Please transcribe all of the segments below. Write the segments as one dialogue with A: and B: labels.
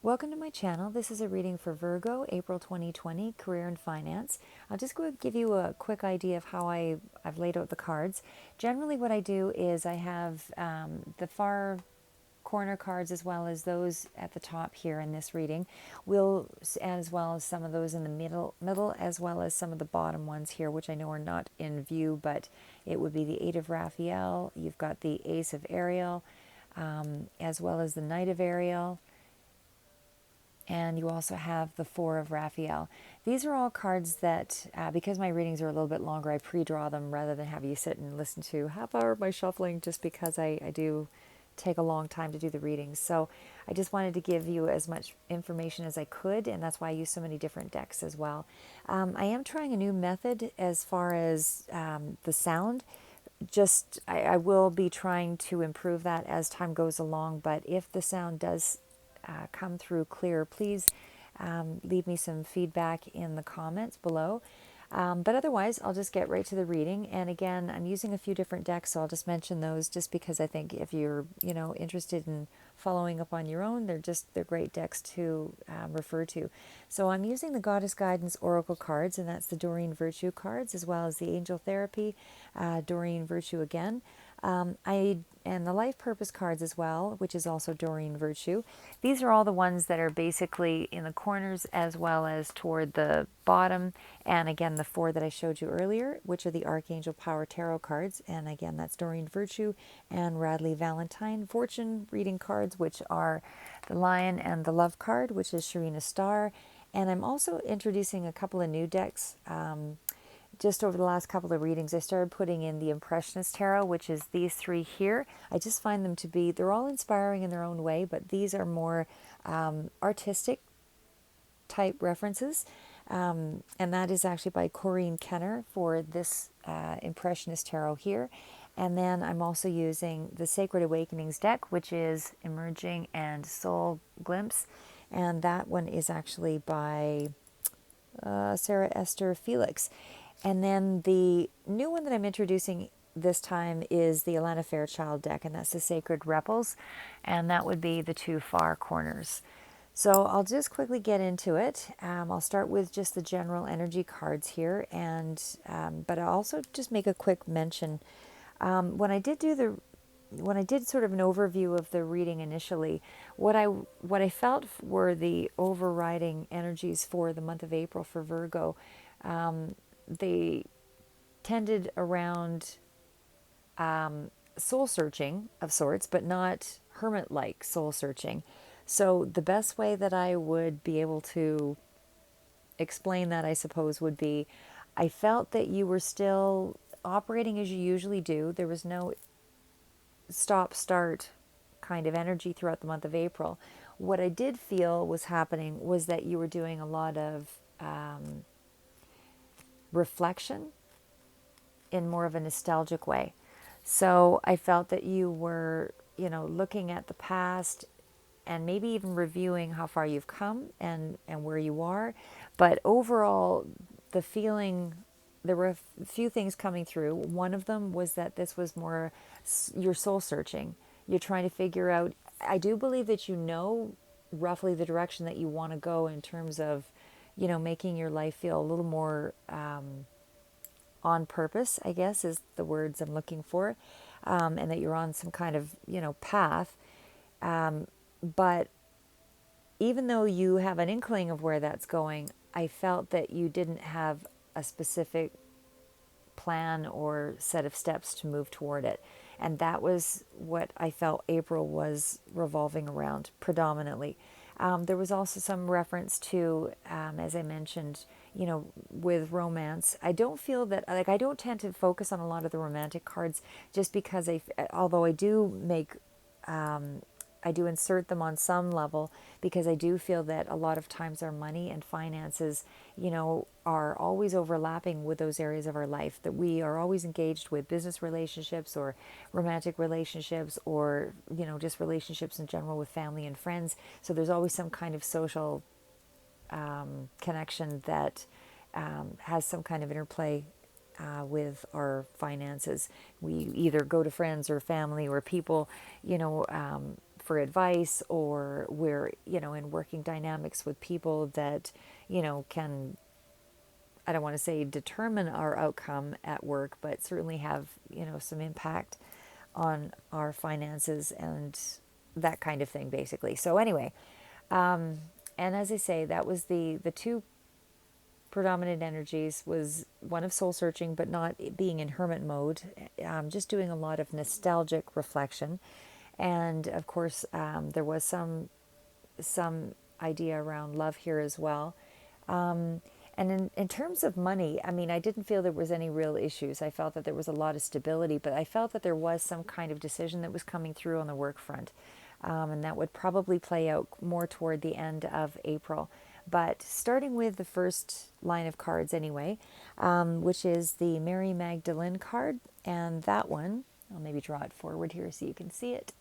A: Welcome to my channel. This is a reading for Virgo, April 2020, career and finance. I'll just go give you a quick idea of how I've laid out the cards. Generally what I do is I have the far corner cards as well as those at the top here in this reading, as well as some of those in the middle, as well as some of the bottom ones here, which I know are not in view, but it would be the Eight of Raphael. You've got the Ace of Ariel, as well as the Knight of Ariel. And you also have the Four of Raphael. These are all cards that, because my readings are a little bit longer, I pre-draw them rather than have you sit and listen to half hour of my shuffling, just because I do take a long time to do the readings. So I just wanted to give you as much information as I could, and that's why I use so many different decks as well. I am trying a new method as far as the sound. I will be trying to improve that as time goes along, but if the sound does come through clear, please leave me some feedback in the comments below. But otherwise, I'll just get right to the reading. And again, I'm using a few different decks, so I'll just mention those just because I think if you're, interested in following up on your own, they're great decks to refer to. So I'm using the Goddess Guidance Oracle cards, and that's the Doreen Virtue cards, as well as the Angel Therapy, Doreen Virtue again. And the Life Purpose cards as well, which is also Doreen Virtue. These are all the ones that are basically in the corners as well as toward the bottom. And again, the four that I showed you earlier, which are the Archangel Power Tarot cards. And again, that's Doreen Virtue and Radley Valentine Fortune reading cards, which are the Lion and the Love card, which is Sharina Starr. And I'm also introducing a couple of new decks. Just over the last couple of readings, I started putting in the Impressionist Tarot, which is these three here. I just find them to be, they're all inspiring in their own way, but these are more artistic type references. And that is actually by Corinne Kenner for this Impressionist Tarot here. And then I'm also using the Sacred Awakenings deck, which is Emerging and Soul Glimpse. And that one is actually by Sarah Esther Felix. And then the new one that I'm introducing this time is the Alana Fairchild deck, and that's the Sacred Repels, and that would be the two far corners. So I'll just quickly get into it. I'll start with just the general energy cards here, and but I'll also just make a quick mention. When I did sort of an overview of the reading initially, what I felt were the overriding energies for the month of April for Virgo. They tended around soul searching of sorts, but not hermit-like soul searching. So the best way that I would be able to explain that, I suppose, would be I felt that you were still operating as you usually do. There was no stop-start kind of energy throughout the month of April. What I did feel was happening was that you were doing a lot of reflection in more of a nostalgic way. So I felt that you were, looking at the past and maybe even reviewing how far you've come and where you are. But overall, the feeling, there were a few things coming through. One of them was that this was more your soul searching. You're trying to figure out, I do believe that you know roughly the direction that you want to go in terms of making your life feel a little more on purpose, I guess, is the words I'm looking for, and that you're on some kind of, path. But even though you have an inkling of where that's going, I felt that you didn't have a specific plan or set of steps to move toward it. And that was what I felt April was revolving around predominantly. There was also some reference to, as I mentioned, with romance. I don't feel that, I don't tend to focus on a lot of the romantic cards just because although I do I do insert them on some level because I do feel that a lot of times our money and finances, are always overlapping with those areas of our life, that we are always engaged with business relationships or romantic relationships or, just relationships in general with family and friends. So there's always some kind of social connection that has some kind of interplay with our finances. We either go to friends or family or people, for advice, or we're, in working dynamics with people that, can, I don't want to say determine our outcome at work, but certainly have, some impact on our finances and that kind of thing, basically. So anyway, and as I say, that was the two predominant energies, was one of soul searching, but not being in hermit mode, just doing a lot of nostalgic reflection. And of course, there was some idea around love here as well. And in terms of money, I mean, I didn't feel there was any real issues. I felt that there was a lot of stability, but I felt that there was some kind of decision that was coming through on the work front. And that would probably play out more toward the end of April. But starting with the first line of cards anyway, which is the Mary Magdalene card. And that one, I'll maybe draw it forward here so you can see it.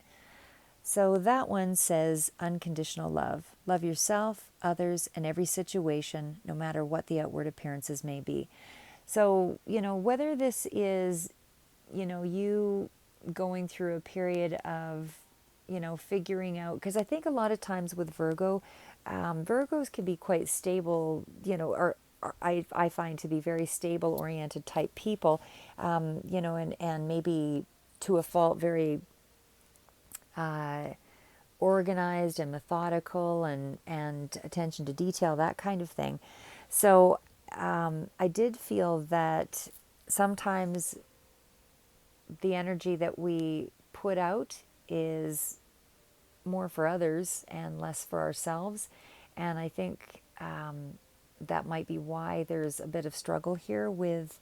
A: So that one says unconditional love. Love yourself, others, and every situation, no matter what the outward appearances may be. So, whether this is, you going through a period of, figuring out, because I think a lot of times with Virgo, Virgos can be quite stable, or I find to be very stable oriented type people, and maybe to a fault very organized and methodical, and attention to detail, that kind of thing. So I did feel that sometimes the energy that we put out is more for others and less for ourselves. And I think that might be why there's a bit of struggle here with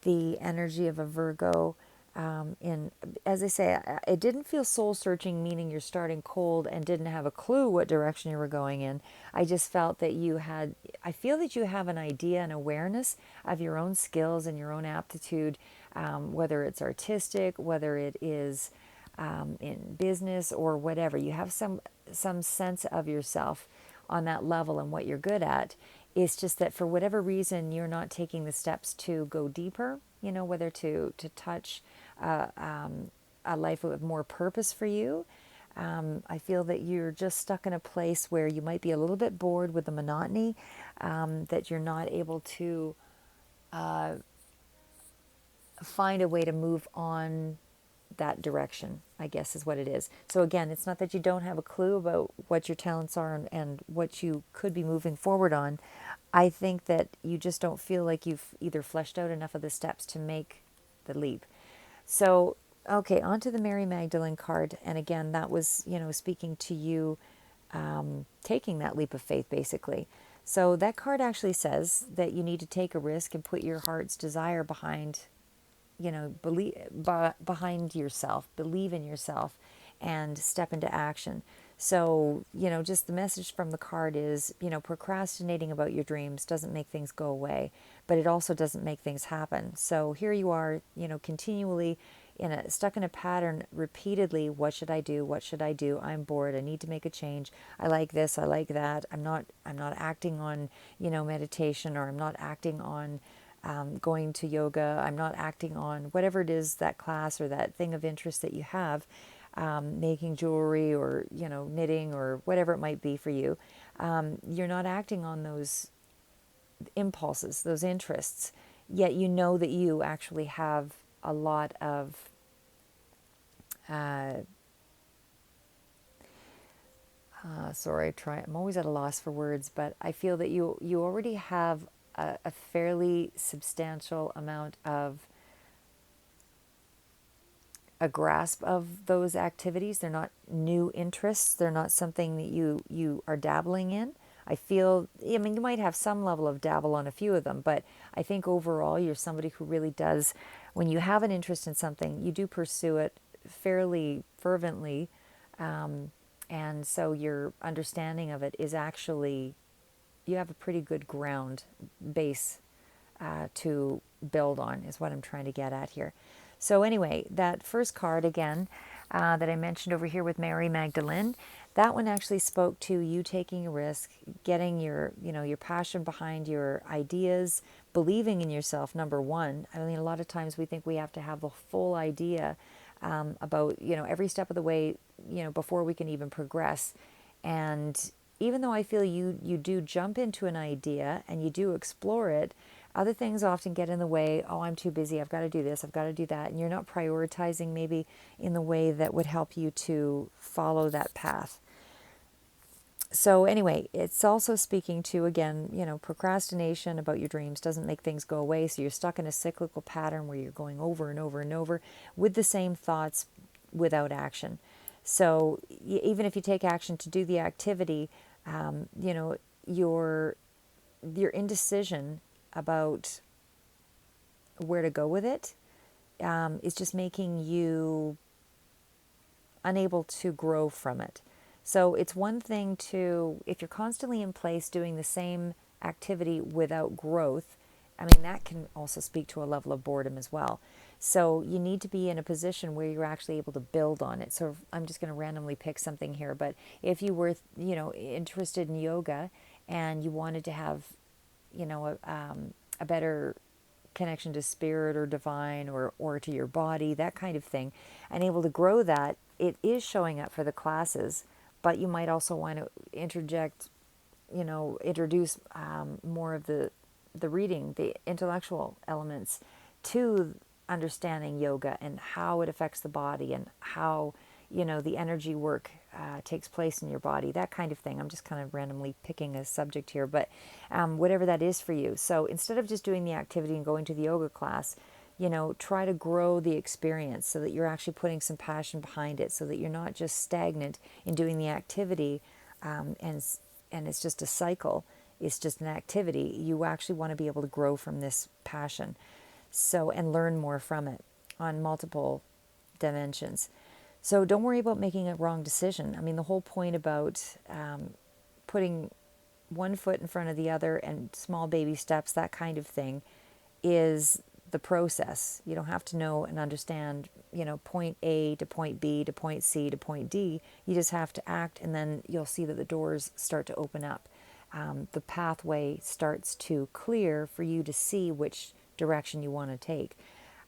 A: the energy of a Virgo. As I say, it didn't feel soul searching, meaning you're starting cold and didn't have a clue what direction you were going in. I just felt that I feel that you have an idea and awareness of your own skills and your own aptitude, whether it's artistic, whether it is in business or whatever. You have some sense of yourself on that level and what you're good at. It's just that for whatever reason, you're not taking the steps to go deeper, whether to touch a life with more purpose for you. I feel that you're just stuck in a place where you might be a little bit bored with the monotony, that you're not able to find a way to move on that direction, I guess is what it is. So again, it's not that you don't have a clue about what your talents are and what you could be moving forward on. I think that you just don't feel like you've either fleshed out enough of the steps to make the leap. So, okay, on to the Mary Magdalene card. And again, that was, speaking to you taking that leap of faith, basically. So that card actually says that you need to take a risk and put your heart's desire behind, believe behind yourself, believe in yourself, and step into action. So, just the message from the card is, procrastinating about your dreams doesn't make things go away, but it also doesn't make things happen. So here you are, continually stuck in a pattern repeatedly. What should I do? What should I do? I'm bored. I need to make a change. I like this. I like that. I'm not acting on, meditation, or I'm not acting on going to yoga. I'm not acting on whatever it is, that class or that thing of interest that you have, making jewelry, or, knitting, or whatever it might be for you. You're not acting on those impulses, those interests, yet you know that you actually have a lot of I'm always at a loss for words, but I feel that you already have a fairly substantial amount of a grasp of those activities. They're not new interests. They're not something that you are dabbling in. I feel, you might have some level of dabble on a few of them, but I think overall you're somebody who really does, when you have an interest in something, you do pursue it fairly fervently. And so your understanding of it is actually, you have a pretty good ground base to build on, is what I'm trying to get at here. So anyway, that first card again that I mentioned over here with Mary Magdalene, that one actually spoke to you taking a risk, getting your passion behind your ideas, believing in yourself, number one. I mean, a lot of times we think we have to have the full idea about, every step of the way before we can even progress. And even though I feel you do jump into an idea and you do explore it, other things often get in the way. Oh, I'm too busy. I've got to do this. I've got to do that. And you're not prioritizing maybe in the way that would help you to follow that path. So anyway, it's also speaking to, again, procrastination about your dreams doesn't make things go away. So you're stuck in a cyclical pattern where you're going over and over and over with the same thoughts without action. So even if you take action to do the activity, your indecision about where to go with it is just making you unable to grow from it. So it's one thing to, if you're constantly in place doing the same activity without growth, I mean, that can also speak to a level of boredom as well. So you need to be in a position where you're actually able to build on it. So I'm just going to randomly pick something here, but if you were, interested in yoga and you wanted to have, a better connection to spirit or divine or to your body, that kind of thing, and able to grow that, it is showing up for the classes, but you might also want to introduce more of the reading, the intellectual elements to understanding yoga and how it affects the body and how, the energy work takes place in your body, that kind of thing. I'm just kind of randomly picking a subject here, but whatever that is for you. So instead of just doing the activity and going to the yoga class, try to grow the experience so that you're actually putting some passion behind it, so that you're not just stagnant in doing the activity and it's just a cycle. It's just an activity. You actually want to be able to grow from this passion, and learn more from it on multiple dimensions. So don't worry about making a wrong decision. I mean, the whole point about putting one foot in front of the other and small baby steps, that kind of thing, is the process. You don't have to know and understand, point A to point B to point C to point D. You just have to act, and then you'll see that the doors start to open up. The pathway starts to clear for you to see which direction you want to take.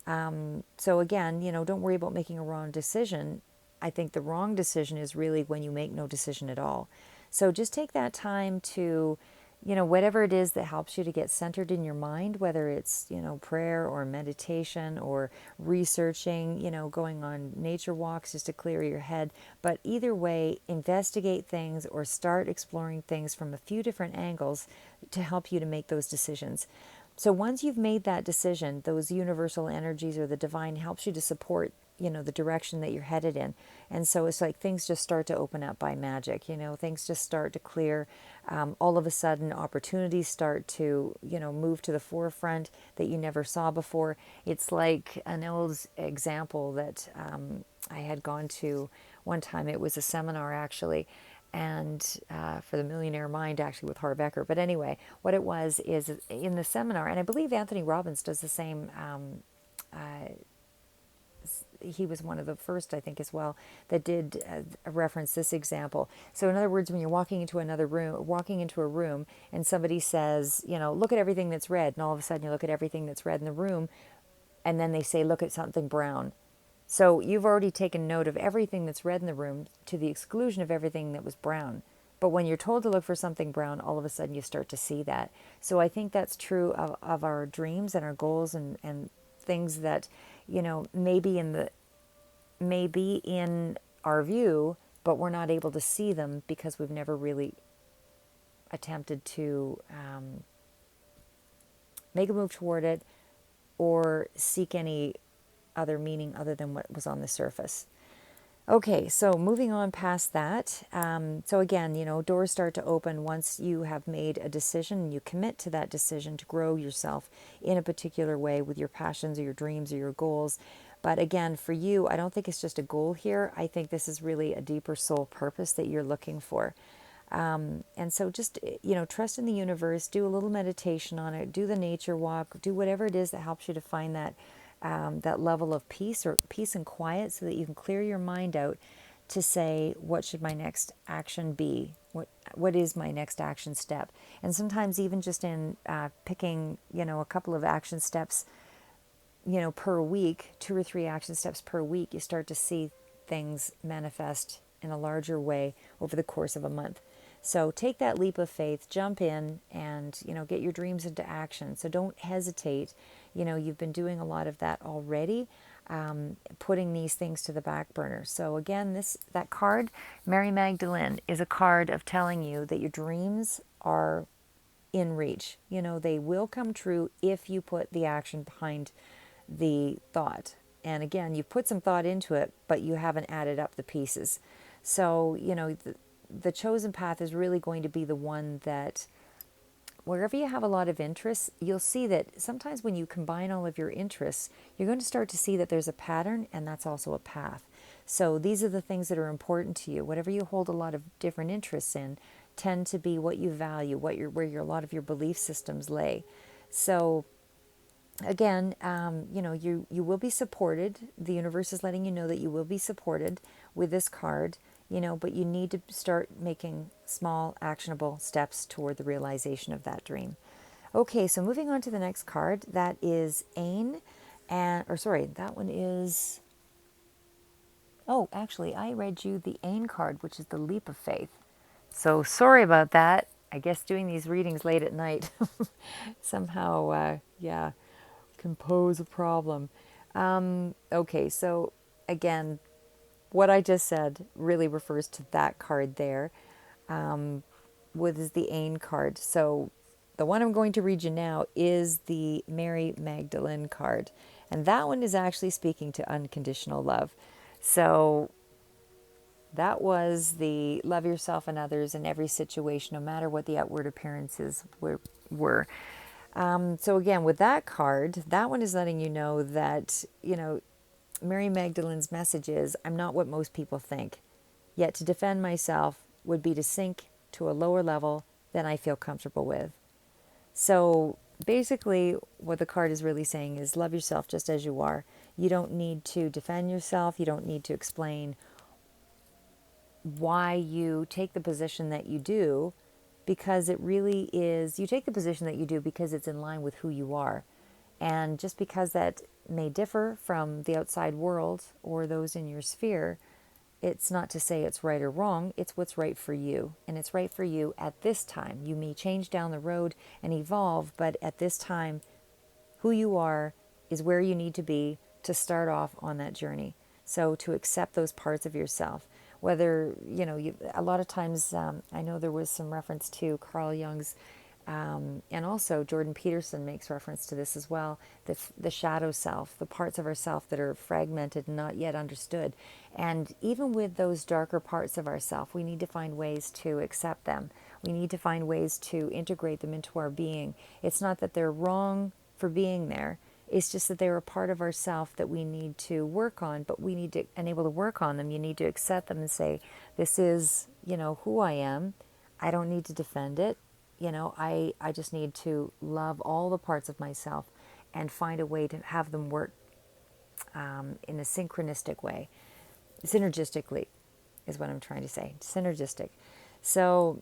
A: So again, don't worry about making a wrong decision. I think the wrong decision is really when you make no decision at all. So just take that time to, whatever it is that helps you to get centered in your mind, whether it's, prayer or meditation or researching, going on nature walks just to clear your head. But either way, investigate things or start exploring things from a few different angles to help you to make those decisions. So once you've made that decision, those universal energies or the divine helps you to support, the direction that you're headed in. And so it's like things just start to open up by magic, things just start to clear. All of a sudden, opportunities start to, move to the forefront that you never saw before. It's like an old example that I had gone to one time. It was a seminar, actually, and for the Millionaire Mind, actually, with Harv Eker. But anyway, what it was is in the seminar, and I believe Anthony Robbins does the same. He was one of the first, I think, as well, that did reference this example. So in other words, when you're walking into a room and somebody says, look at everything that's red, and all of a sudden you look at everything that's red in the room, and then they say, look at something brown. So you've already taken note of everything that's red in the room to the exclusion of everything that was brown. But when you're told to look for something brown, all of a sudden you start to see that. So I think that's true of our dreams and our goals and things that, maybe in our view, but we're not able to see them because we've never really attempted to make a move toward it or seek any other meaning other than what was on the surface. Okay, so moving on past that. So again, doors start to open once you have made a decision and you commit to that decision to grow yourself in a particular way with your passions or your dreams or your goals. But again, for you, I don't think it's just a goal here. I think this is really a deeper soul purpose that you're looking for. And so just, trust in the universe, do a little meditation on it, do the nature walk, do whatever it is that helps you to find that that level of peace and quiet so that you can clear your mind out to say, what should my next action be? What is my next action step? And sometimes even just in picking, a couple of action steps, per week, 2 or 3 action steps per week, you start to see things manifest in a larger way over the course of a month. So take that leap of faith, jump in, and get your dreams into action. So don't hesitate. You've been doing a lot of that already, putting these things to the back burner. So again, that card, Mary Magdalene, is a card of telling you that your dreams are in reach. They will come true if you put the action behind the thought. And again, you put some thought into it, but you haven't added up the pieces. So, the chosen path is really going to be the one that wherever you have a lot of interests, you'll see that sometimes when you combine all of your interests, you're going to start to see that there's a pattern, and that's also a path. So these are the things that are important to you. Whatever you hold a lot of different interests in tend to be what you value, where a lot of your belief systems lay. So again, you will be supported. The universe is letting you know that you will be supported with this card, but you need to start making small, actionable steps toward the realization of that dream. Okay, so moving on to the next card, that is Ain, that one is, oh, actually, I read you the Ain card, which is the leap of faith. So sorry about that. I guess doing these readings late at night somehow, can pose a problem. Okay, so again, what I just said really refers to that card there, what is the Ain card. So the one I'm going to read you now is the Mary Magdalene card. And that one is actually speaking to unconditional love. So that was the love yourself and others in every situation, no matter what the outward appearances were. So again, with that card, that one is letting you know that, Mary Magdalene's message is, I'm not what most people think. Yet to defend myself would be to sink to a lower level than I feel comfortable with. So basically, what the card is really saying is love yourself just as you are. You don't need to defend yourself. You don't need to explain why you take the position that you do, because it really is, you take the position that you do because it's in line with who you are. And just because that may differ from the outside world or those in your sphere, it's not to say it's right or wrong. It's what's right for you. And it's right for you at this time. You may change down the road and evolve, but at this time, who you are is where you need to be to start off on that journey. So to accept those parts of yourself, whether, a lot of times, I know there was some reference to Carl Jung's, and also Jordan Peterson makes reference to this as well, the shadow self, the parts of ourself that are fragmented and not yet understood. And even with those darker parts of ourself, we need to find ways to accept them. We need to find ways to integrate them into our being. It's not that they're wrong for being there. It's just that they're a part of ourself that we need to work on, but we need to, and able to work on them, you need to accept them and say, this is, who I am. I don't need to defend it. I just need to love all the parts of myself and find a way to have them work in a synchronistic way. Synergistically is what I'm trying to say. Synergistic. So,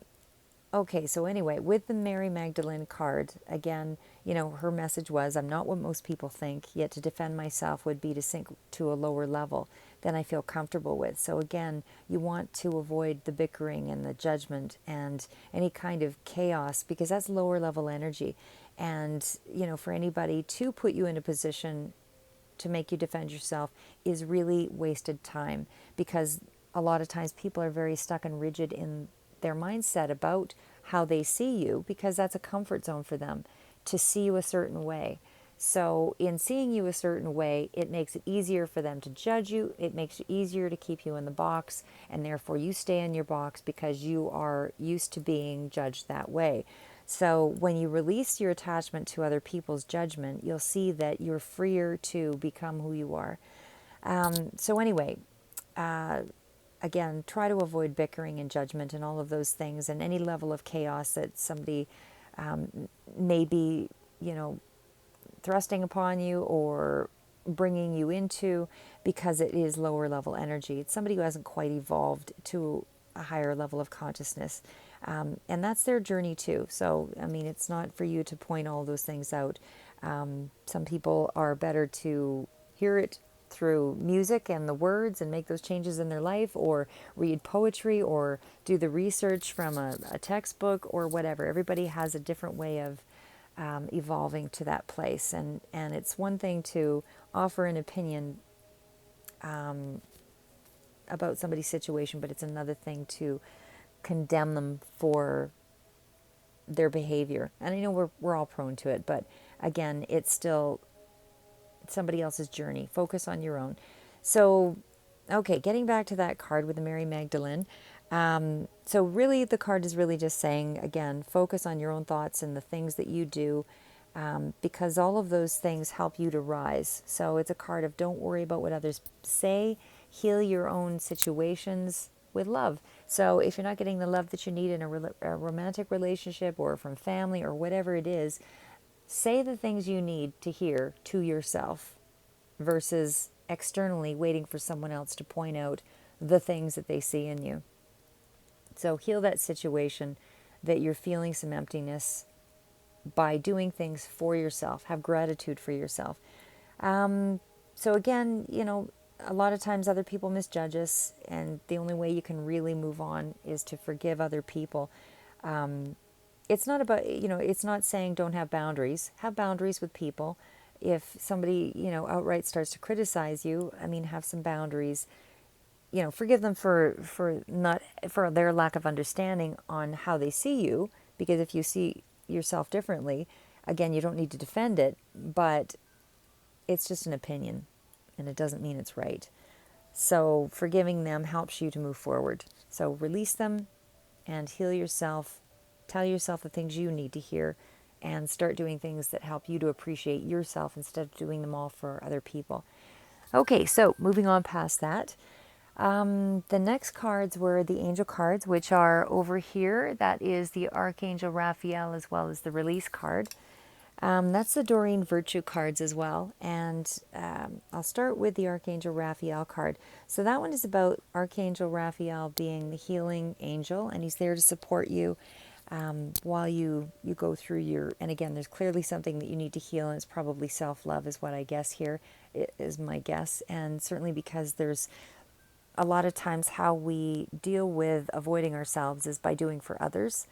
A: okay, so anyway, with the Mary Magdalene card, again, her message was, I'm not what most people think, yet to defend myself would be to sink to a lower level than I feel comfortable with. So again, you want to avoid the bickering and the judgment and any kind of chaos, because that's lower level energy. And, for anybody to put you in a position to make you defend yourself is really wasted time, because a lot of times people are very stuck and rigid in their mindset about how they see you, because that's a comfort zone for them to see you a certain way. So in seeing you a certain way, it makes it easier for them to judge you. It makes it easier to keep you in the box, and therefore you stay in your box because you are used to being judged that way. So when you release your attachment to other people's judgment, you'll see that you're freer to become who you are. So anyway, again, try to avoid bickering and judgment and all of those things, and any level of chaos that somebody may be, thrusting upon you or bringing you into, because it is lower level energy. It's somebody who hasn't quite evolved to a higher level of consciousness. And that's their journey too. So, it's not for you to point all those things out. Some people are better to hear it through music and the words and make those changes in their life, or read poetry, or do the research from a textbook, or whatever. Everybody has a different way of evolving to that place. And it's one thing to offer an opinion about somebody's situation, but it's another thing to condemn them for their behavior. And I know we're all prone to it, but again, it's still somebody else's journey. Focus on your own. So, okay, getting back to that card with the Mary Magdalene. So really the card is really just saying, again, focus on your own thoughts and the things that you do, because all of those things help you to rise. So it's a card of don't worry about what others say, heal your own situations with love. So if you're not getting the love that you need in a romantic relationship or from family or whatever it is, say the things you need to hear to yourself versus externally waiting for someone else to point out the things that they see in you. So heal that situation that you're feeling some emptiness by doing things for yourself. Have gratitude for yourself. So again, a lot of times other people misjudge us, and the only way you can really move on is to forgive other people. It's not about, it's not saying don't have boundaries. Have boundaries with people. If somebody, outright starts to criticize you, have some boundaries. Forgive them for their lack of understanding on how they see you, because if you see yourself differently, again, you don't need to defend it, but it's just an opinion and it doesn't mean it's right. So forgiving them helps you to move forward. So release them and heal yourself. Tell yourself the things you need to hear and start doing things that help you to appreciate yourself instead of doing them all for other people. Okay, so moving on past that. The next cards were the angel cards, which are over here. That is the Archangel Raphael as well as the release card. That's the Doreen Virtue cards as well. And I'll start with the Archangel Raphael card. So that one is about Archangel Raphael being the healing angel, and he's there to support you while you go through your, and again, there's clearly something that you need to heal, and it's probably self-love is what I guess here, is my guess. And certainly because there's a lot of times how we deal with avoiding ourselves is by doing for others.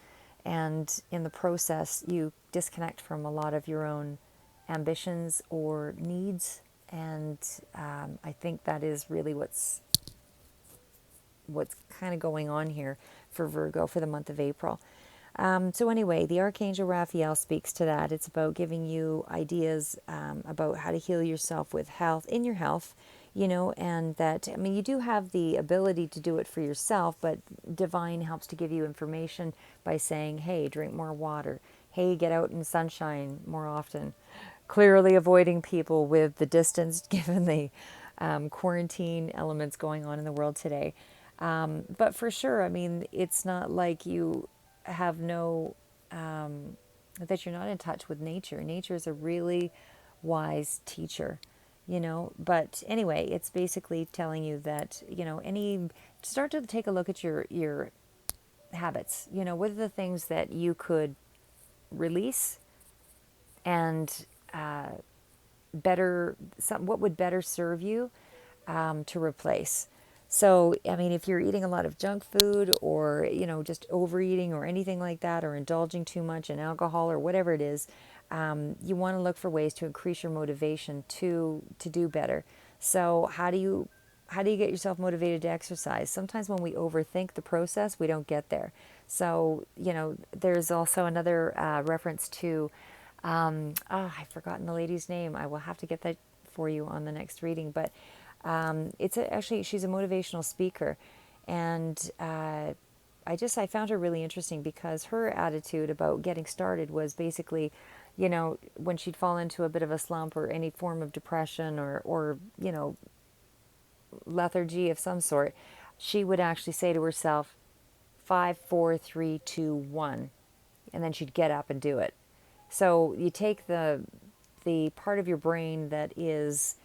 A: And in the process, you disconnect from a lot of your own ambitions or needs. And I think that is really what's kind of going on here for Virgo for the month of April. So anyway, the Archangel Raphael speaks to that. It's about giving you ideas about how to heal yourself with health, in your health, and that, you do have the ability to do it for yourself, but divine helps to give you information by saying, hey, drink more water. Hey, get out in sunshine more often. Clearly avoiding people with the distance given the quarantine elements going on in the world today. But for sure, it's not like you have that you're not in touch with nature. Nature is a really wise teacher, but anyway, it's basically telling you that, start to take a look at your habits, what are the things that you could release and what would better serve you to replace. So, if you're eating a lot of junk food or, just overeating or anything like that, or indulging too much in alcohol or whatever it is, you want to look for ways to increase your motivation to do better. So how do you get yourself motivated to exercise? Sometimes when we overthink the process, we don't get there. So, there's also another reference to, I've forgotten the lady's name. I will have to get that for you on the next reading, but actually, she's a motivational speaker, and I found her really interesting because her attitude about getting started was basically, when she'd fall into a bit of a slump or any form of depression or lethargy of some sort, she would actually say to herself, 5, 4, 3, 2, 1, and then she'd get up and do it. So you take the part of your brain that is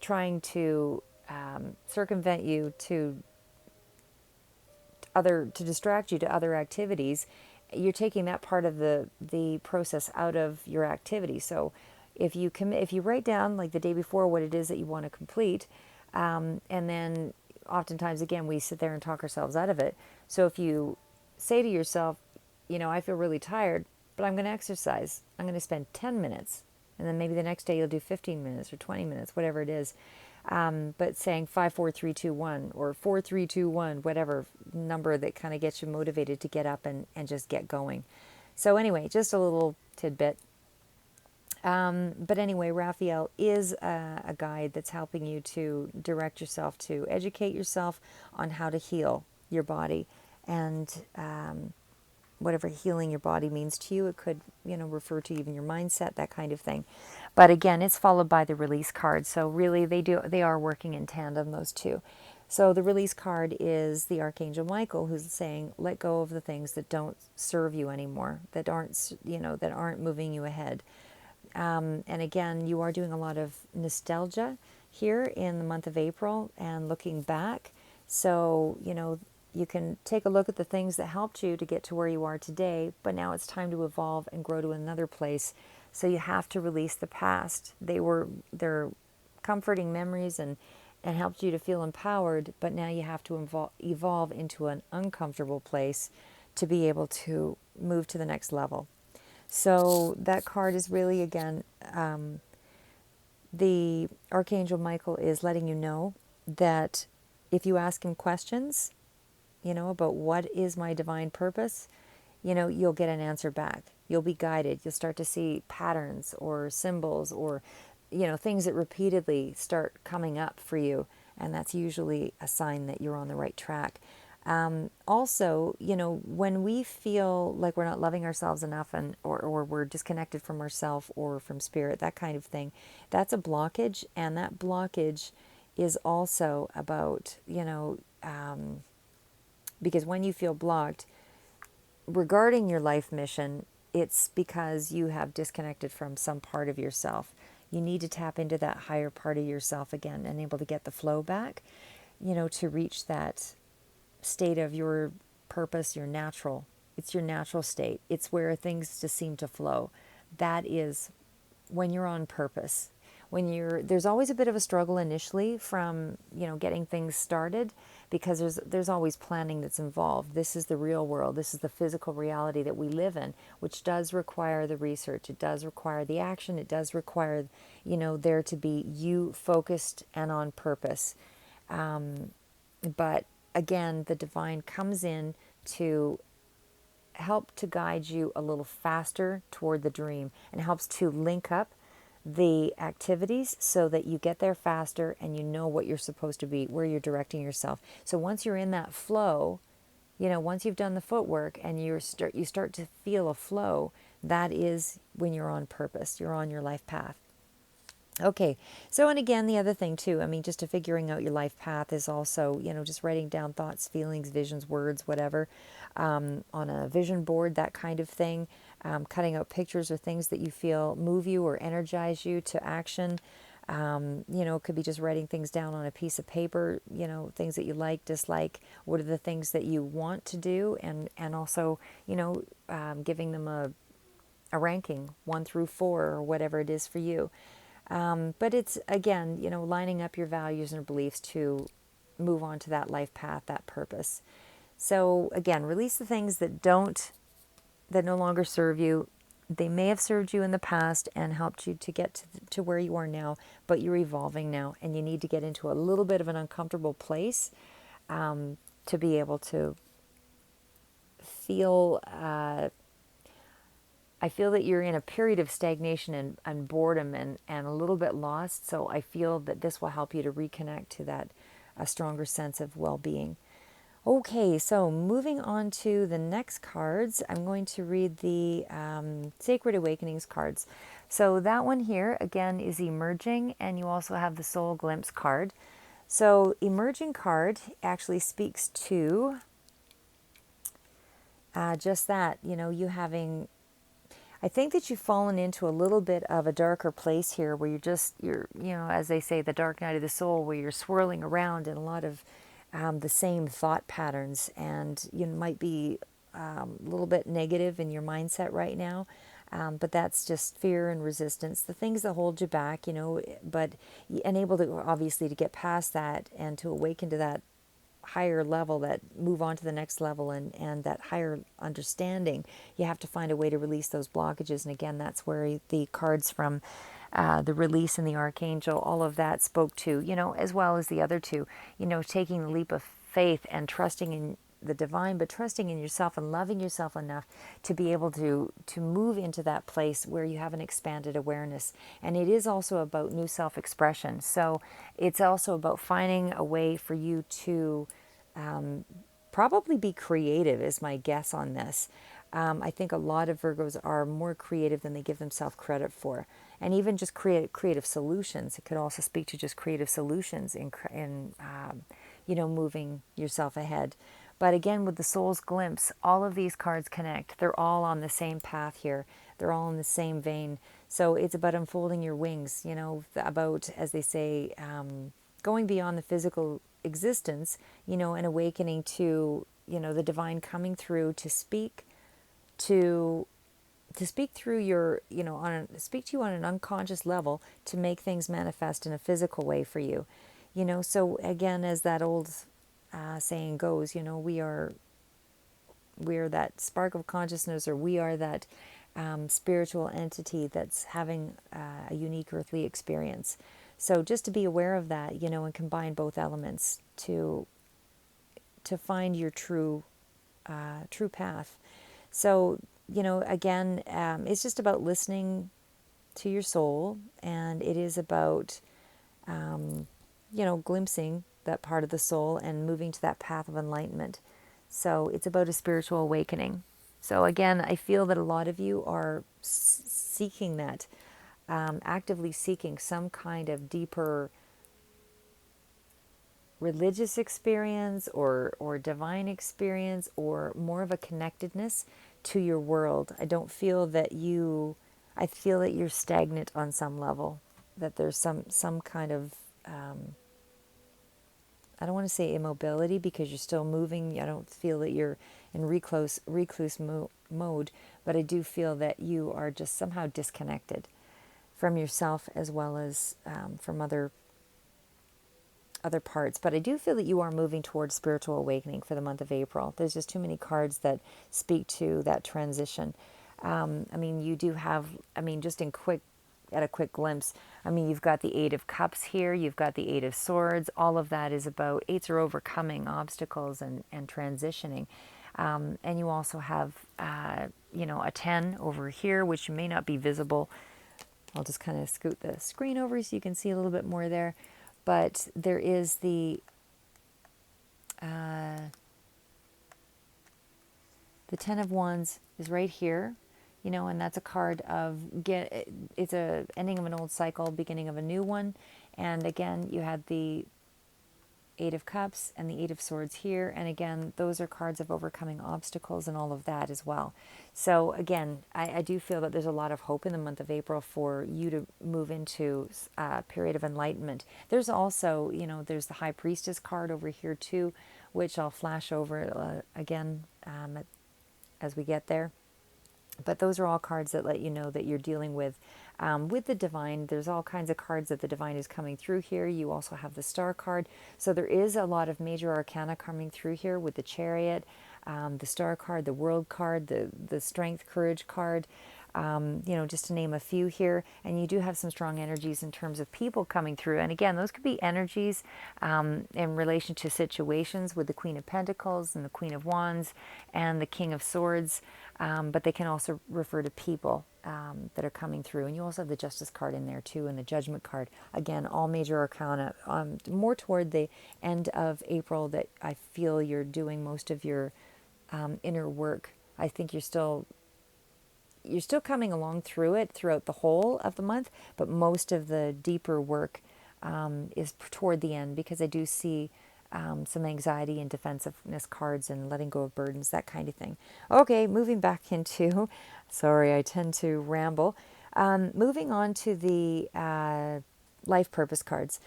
A: trying to circumvent you to distract you to other activities, you're taking that part of the process out of your activity. So if you write down like the day before what it is that you want to complete, and then oftentimes again we sit there and talk ourselves out of it. So if you say to yourself, I feel really tired, but I'm going to exercise. I'm going to spend 10 minutes. And then maybe the next day you'll do 15 minutes or 20 minutes, whatever it is. But saying 5, 4, 3, 2, 1 or 4, 3, 2, 1, whatever number that kind of gets you motivated to get up and just get going. So anyway, just a little tidbit. But anyway, Raphael is a guide that's helping you to direct yourself, to educate yourself on how to heal your body. And whatever healing your body means to you, it could, refer to even your mindset, that kind of thing. But again, it's followed by the release card. So really they are working in tandem, those two. So the release card is the Archangel Michael, who's saying, let go of the things that don't serve you anymore, that aren't moving you ahead. And again, you are doing a lot of nostalgia here in the month of April and looking back. So, you can take a look at the things that helped you to get to where you are today, but now it's time to evolve and grow to another place. So you have to release the past. They're comforting memories and helped you to feel empowered, but now you have to evolve into an uncomfortable place to be able to move to the next level. So that card is really, again, the Archangel Michael is letting you know that if you ask him questions, about what is my divine purpose, you'll get an answer back. You'll be guided. You'll start to see patterns or symbols or, things that repeatedly start coming up for you. And that's usually a sign that you're on the right track. Also, when we feel like we're not loving ourselves enough or we're disconnected from ourselves or from spirit, that kind of thing, that's a blockage. And that blockage is also about, because when you feel blocked regarding your life mission, it's because you have disconnected from some part of yourself. You need to tap into that higher part of yourself again and able to get the flow back, to reach that state of your purpose, it's your natural state. It's where things just seem to flow. That is when you're on purpose. There's always a bit of a struggle initially from, getting things started, because there's always planning that's involved. This is the real world. This is the physical reality that we live in, which does require the research. It does require the action. It does require, there to be you focused and on purpose. But again, the divine comes in to help to guide you a little faster toward the dream and helps to link up the activities so that you get there faster and you know what you're supposed to be, where you're directing yourself. So once you're in that flow, once you've done the footwork and you start to feel a flow, that is when you're on purpose, you're on your life path. Okay, so and again, the other thing too, just to figuring out your life path is also, just writing down thoughts, feelings, visions, words, whatever, on a vision board, that kind of thing, cutting out pictures or things that you feel move you or energize you to action. It could be just writing things down on a piece of paper, things that you like, dislike, what are the things that you want to do, and also, giving them a ranking, 1 through 4 or whatever it is for you. But it's, again, lining up your values and beliefs to move on to that life path, that purpose. So again, release the things that no longer serve you. They may have served you in the past and helped you to get to where you are now, but you're evolving now and you need to get into a little bit of an uncomfortable place to be able to feel I feel that you're in a period of stagnation and boredom and a little bit lost. So I feel that this will help you to reconnect to a stronger sense of well-being. Okay, so moving on to the next cards, I'm going to read the Sacred Awakenings cards. So that one here, again, is Emerging, and you also have the Soul Glimpse card. So Emerging card actually speaks to just that, you having... I think that you've fallen into a little bit of a darker place here where you're, as they say, the dark night of the soul, where you're swirling around in a lot of the same thought patterns, and you might be a little bit negative in your mindset right now. But that's just fear and resistance, the things that hold you back, but and able to obviously to get past that and to awaken to that higher level, that move on to the next level, and that higher understanding. You have to find a way to release those blockages. And again, that's where the cards from the release and the archangel, all of that spoke to, as well as the other two, taking the leap of faith and trusting in the divine, but trusting in yourself and loving yourself enough to be able to move into that place where you have an expanded awareness. And it is also about new self-expression. So it's also about finding a way for you to probably be creative, is my guess on this. I think a lot of Virgos are more creative than they give themselves credit for. And even just creative solutions. It could also speak to just creative solutions in moving yourself ahead. But again, with the soul's glimpse, all of these cards connect. They're all on the same path here. They're all in the same vein. So it's about unfolding your wings, about, as they say, going beyond the physical existence, and awakening to, the divine coming through to speak through your, speak to you on an unconscious level to make things manifest in a physical way for you. So again, as that old saying goes, we are that spark of consciousness, or we are that spiritual entity that's having a unique earthly experience. So just to be aware of that, and combine both elements to find your true path. So, again, it's just about listening to your soul, and it is about, glimpsing that part of the soul and moving to that path of enlightenment. So it's about a spiritual awakening. So again, I feel that a lot of you are seeking that, actively seeking some kind of deeper religious experience or divine experience, or more of a connectedness to your world. I feel that you're stagnant on some level, that there's some kind of, I don't want to say immobility, because you're still moving. I don't feel that you're in recluse mode, but I do feel that you are just somehow disconnected from yourself, as well as from other parts. But I do feel that you are moving towards spiritual awakening for the month of April. There's just too many cards that speak to that transition. You do have, just at a quick glimpse, you've got the Eight of Cups here, you've got the Eight of Swords. All of that is about, eights are overcoming obstacles and transitioning. And you also have, a 10 over here, which may not be visible. I'll just kind of scoot the screen over so you can see a little bit more there. But there is the 10 of Wands is right here, and that's a card of it's a ending of an old cycle, beginning of a new one. And again, you had the Eight of Cups and the Eight of Swords here. And again, those are cards of overcoming obstacles and all of that as well. So again, I do feel that there's a lot of hope in the month of April for you to move into a period of enlightenment. There's also, there's the High Priestess card over here too, which I'll flash over again as we get there. But those are all cards that let you know that you're dealing with the divine. There's all kinds of cards that the divine is coming through here. You also have the Star card. So there is a lot of major arcana coming through here with the Chariot, the Star card, the World card, the Strength, Courage card, just to name a few here. And you do have some strong energies in terms of people coming through. And again, those could be energies in relation to situations with the Queen of Pentacles and the Queen of Wands and the King of Swords. But they can also refer to people that are coming through. And you also have the Justice card in there too, and the Judgment card. Again, all major arcana. More toward the end of April that I feel you're doing most of your inner work. I think you're still coming along through it throughout the whole of the month, but most of the deeper work is toward the end, because I do see some anxiety and defensiveness cards and letting go of burdens, that kind of thing. Okay, moving back into, sorry, I tend to ramble. Moving on to the life purpose cards.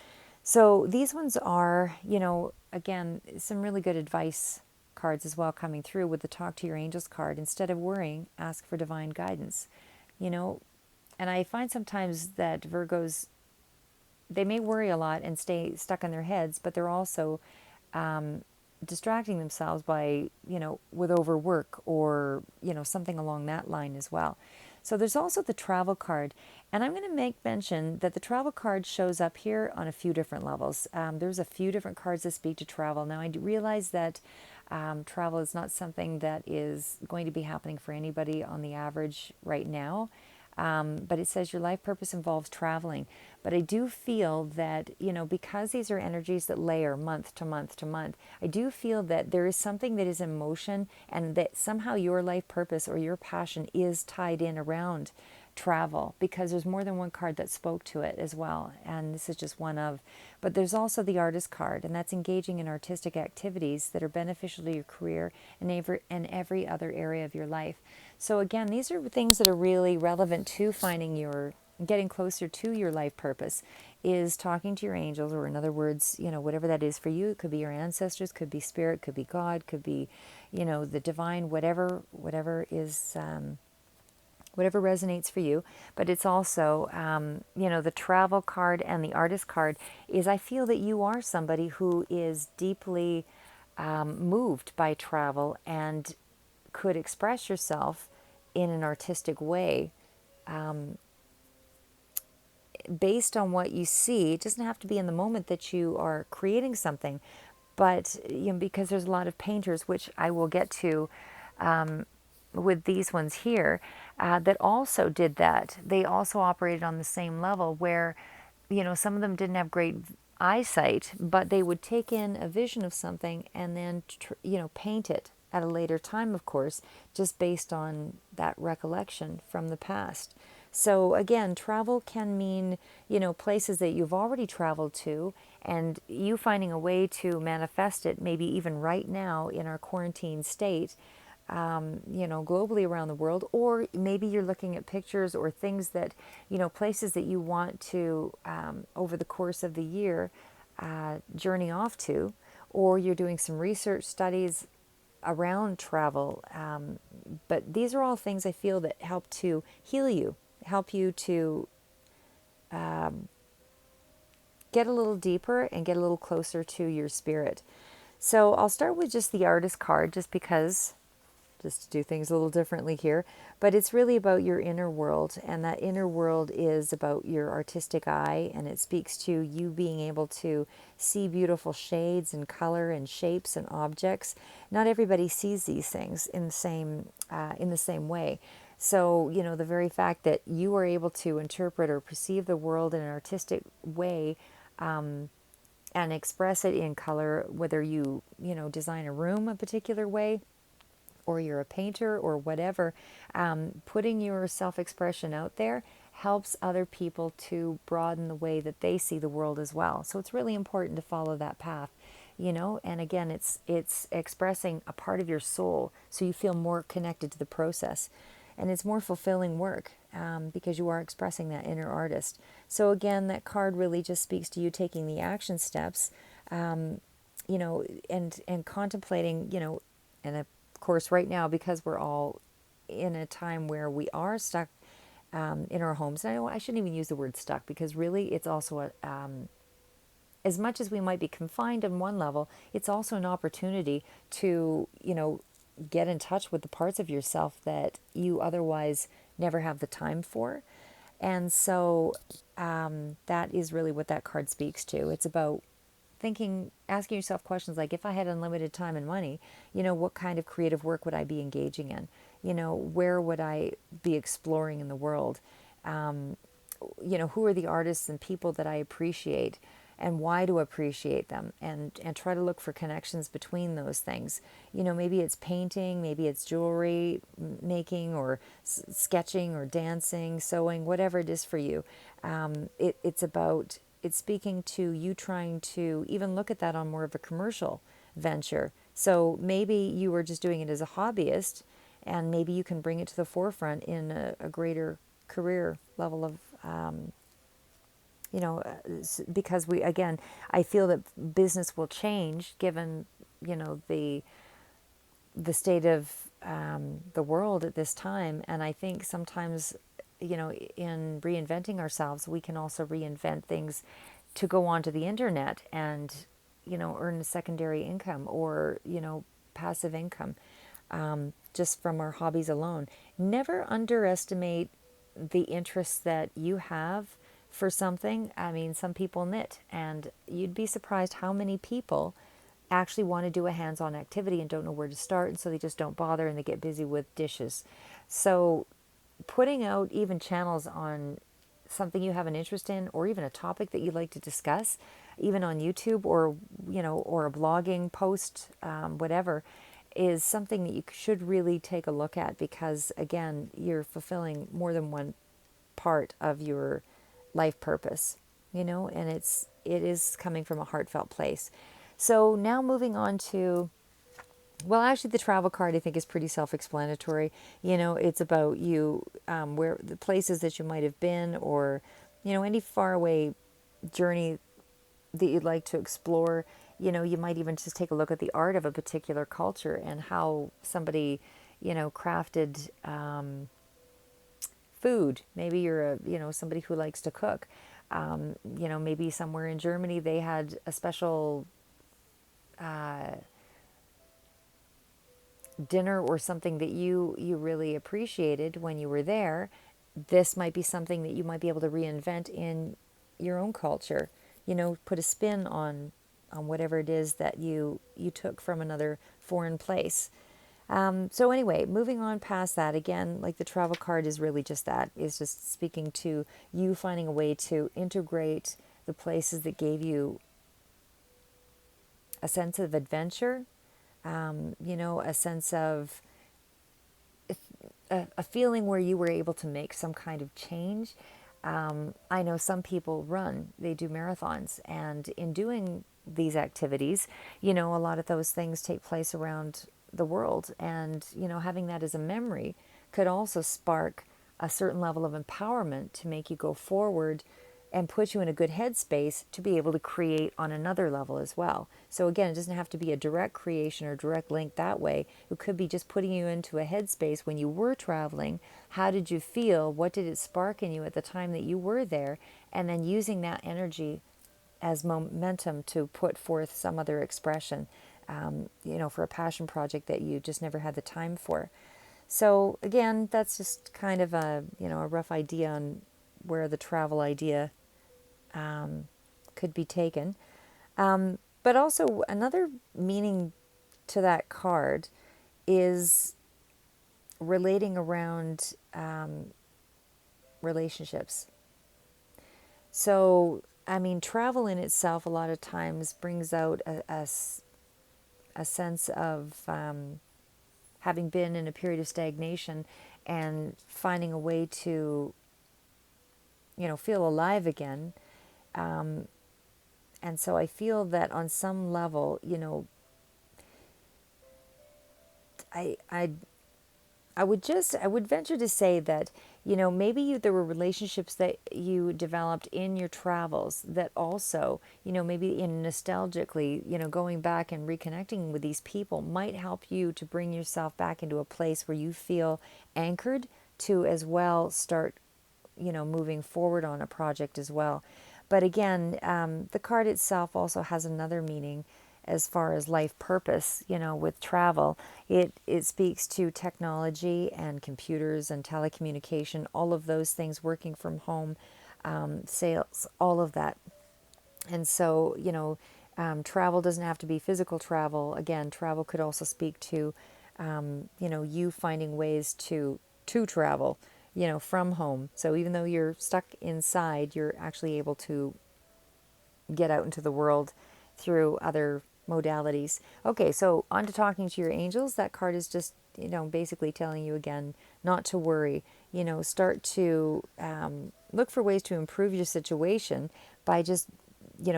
A: So these ones are, again, some really good advice cards as well coming through with the Talk to Your Angels card. Instead of worrying, ask for divine guidance. you know. And I find sometimes that Virgos, they may worry a lot and stay stuck in their heads, but they're also distracting themselves by, with overwork or, something along that line as well. So there's also the travel card. And I'm going to make mention that the travel card shows up here on a few different levels. There's a few different cards that speak to travel. Now, I realize that travel is not something that is going to be happening for anybody on the average right now. But it says your life purpose involves traveling. But I do feel that, because these are energies that layer month to month to month, I do feel that there is something that is in motion and that somehow your life purpose or your passion is tied in around travel, because there's more than one card that spoke to it as well, and this is just one of. But there's also the artist card, and that's engaging in artistic activities that are beneficial to your career and every other area of your life. So again, these are things that are really relevant to finding your, getting closer to your life purpose, is talking to your angels, or in other words, whatever that is for you. It could be your ancestors, could be spirit, could be God, could be, the divine, whatever is, whatever resonates for you. But it's also, the travel card and the artist card is, I feel that you are somebody who is deeply moved by travel and could express yourself in an artistic way based on what you see. It doesn't have to be in the moment that you are creating something, but because there's a lot of painters, which I will get to with these ones here, that also did that. They also operated on the same level where, some of them didn't have great eyesight, but they would take in a vision of something and then, paint it at a later time, of course, just based on that recollection from the past. So again, travel can mean, places that you've already traveled to, and you finding a way to manifest it, maybe even right now in our quarantine state, globally around the world. Or maybe you're looking at pictures or things that, places that you want to, over the course of the year, journey off to, or you're doing some research studies around travel. But these are all things I feel that help to heal you, help you to get a little deeper and get a little closer to your spirit. So I'll start with just the artist card, just to do things a little differently here. But it's really about your inner world, and that inner world is about your artistic eye, and it speaks to you being able to see beautiful shades and color and shapes and objects. Not everybody sees these things in the same way. So, the very fact that you are able to interpret or perceive the world in an artistic way, and express it in color, whether design a room a particular way, or you're a painter or whatever, putting your self-expression out there helps other people to broaden the way that they see the world as well. So it's really important to follow that path, and again, it's expressing a part of your soul, so you feel more connected to the process, and it's more fulfilling work, because you are expressing that inner artist. So again, that card really just speaks to you taking the action steps, and contemplating, and of course right now, because we're all in a time where we are stuck in our homes. And I shouldn't even use the word stuck, because really it's also as much as we might be confined on one level, it's also an opportunity to, get in touch with the parts of yourself that you otherwise never have the time for. And so that is really what that card speaks to. It's about asking yourself questions like, if I had unlimited time and money, what kind of creative work would I be engaging in? Where would I be exploring in the world? Who are the artists and people that I appreciate, and why do I appreciate them? And try to look for connections between those things. Maybe it's painting, maybe it's jewelry making, or sketching, or dancing, sewing, whatever it is for you. It's speaking to you trying to even look at that on more of a commercial venture. So maybe you were just doing it as a hobbyist, and maybe you can bring it to the forefront in a greater career level of, because I feel that business will change given, the state of the world at this time. And I think sometimes in reinventing ourselves, we can also reinvent things to go onto the internet and, earn a secondary income or, passive income, just from our hobbies alone. Never underestimate the interests that you have for something. I mean, some people knit, and you'd be surprised how many people actually want to do a hands-on activity and don't know where to start, and so they just don't bother and they get busy with dishes. So putting out even channels on something you have an interest in, or even a topic that you'd like to discuss, even on YouTube, or or a blogging post, whatever, is something that you should really take a look at, because again, you're fulfilling more than one part of your life purpose, and it is coming from a heartfelt place. So now moving on to, well, actually, the travel card I think is pretty self-explanatory. It's about you, where the places that you might have been, or any faraway journey that you'd like to explore. You might even just take a look at the art of a particular culture and how somebody, crafted food. Maybe you're somebody who likes to cook. Maybe somewhere in Germany they had a special dinner or something that you really appreciated when you were there. This might be something that you might be able to reinvent in your own culture. Put a spin on whatever it is that you took from another foreign place. So anyway, moving on past that, again, like the travel card is really just that. It's just speaking to you finding a way to integrate the places that gave you a sense of adventure, a sense of a feeling where you were able to make some kind of change. I know some people they do marathons, and in doing these activities, a lot of those things take place around the world. And, having that as a memory could also spark a certain level of empowerment to make you go forward and put you in a good headspace to be able to create on another level as well. So again, it doesn't have to be a direct creation or direct link that way. It could be just putting you into a headspace when you were traveling. How did you feel? What did it spark in you at the time that you were there? And then using that energy as momentum to put forth some other expression, for a passion project that you just never had the time for. So again, that's just kind of a rough idea on where the travel idea could be taken. But also another meaning to that card is relating around relationships. So, I mean, travel in itself a lot of times brings out a sense of having been in a period of stagnation and finding a way to, feel alive again. And so I feel that on some level, I, I, I would venture to say that, maybe there were relationships that you developed in your travels that also, maybe in nostalgically, going back and reconnecting with these people might help you to bring yourself back into a place where you feel anchored to as well start, moving forward on a project as well. But again, the card itself also has another meaning as far as life purpose, with travel. It speaks to technology and computers and telecommunication, all of those things, working from home, sales, all of that. And so, travel doesn't have to be physical travel. Again, travel could also speak to, you finding ways to travel, from home. So even though you're stuck inside, you're actually able to get out into the world through other modalities. Okay, so on to talking to your angels. That card is just, basically telling you again not to worry. Start to look for ways to improve your situation by just,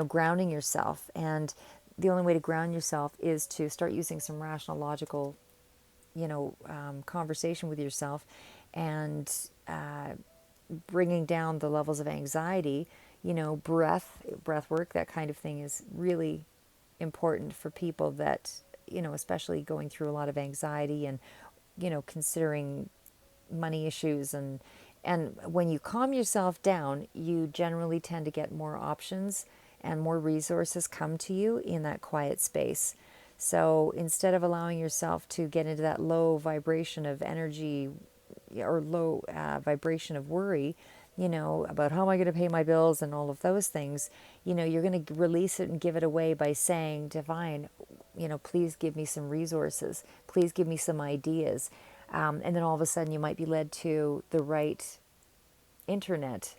A: grounding yourself. And the only way to ground yourself is to start using some rational, logical, conversation with yourself, and bringing down the levels of anxiety. Breath work, that kind of thing is really important for people that, especially going through a lot of anxiety and, considering money issues and And when you calm yourself down, you generally tend to get more options and more resources come to you in that quiet space. So instead of allowing yourself to get into that low vibration of energy or low vibration of worry, about how am I going to pay my bills and all of those things, you're going to release it and give it away by saying, Divine, please give me some resources. Please give me some ideas. And then all of a sudden you might be led to the right internet,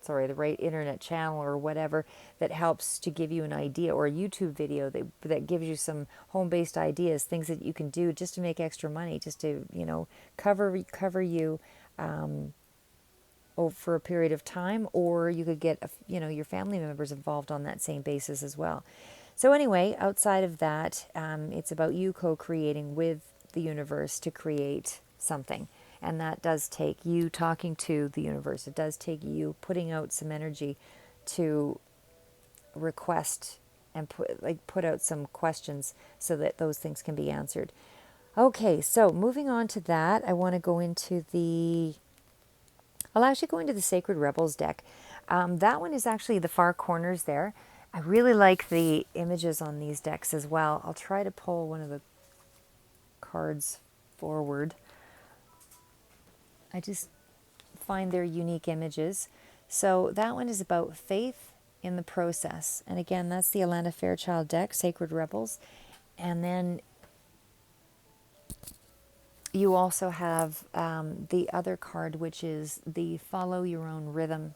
A: the right internet channel or whatever that helps to give you an idea, or a YouTube video that gives you some home-based ideas, things that you can do just to make extra money, just to, cover you for a period of time, or you could get, your family members involved on that same basis as well. So anyway, outside of that, it's about you co-creating with the universe to create something. And that does take you talking to the universe. It does take you putting out some energy to request and put out some questions so that those things can be answered. Okay, so moving on to that, I want to go into I'll actually go into the Sacred Rebels deck. That one is actually the far corners there. I really like the images on these decks as well. I'll try to pull one of the cards forward. I just find their unique images. So that one is about faith in the process. And again, that's the Alana Fairchild deck, Sacred Rebels. And then you also have the other card, which is the Follow Your Own Rhythm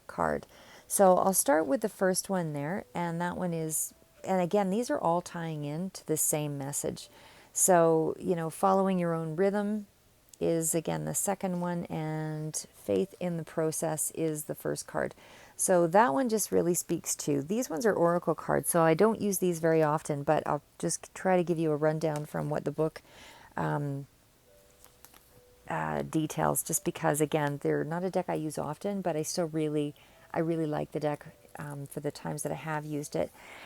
A: card. So I'll start with the first one there. And that one is, and again, these are all tying in to the same message. So, following your own rhythm is again the second one, and faith in the process is the first card. So that one just really speaks to, these ones are oracle cards, so I don't use these very often, but I'll just try to give you a rundown from what the book details, just because again, they're not a deck I use often, but I really like the deck for the times that I have used it.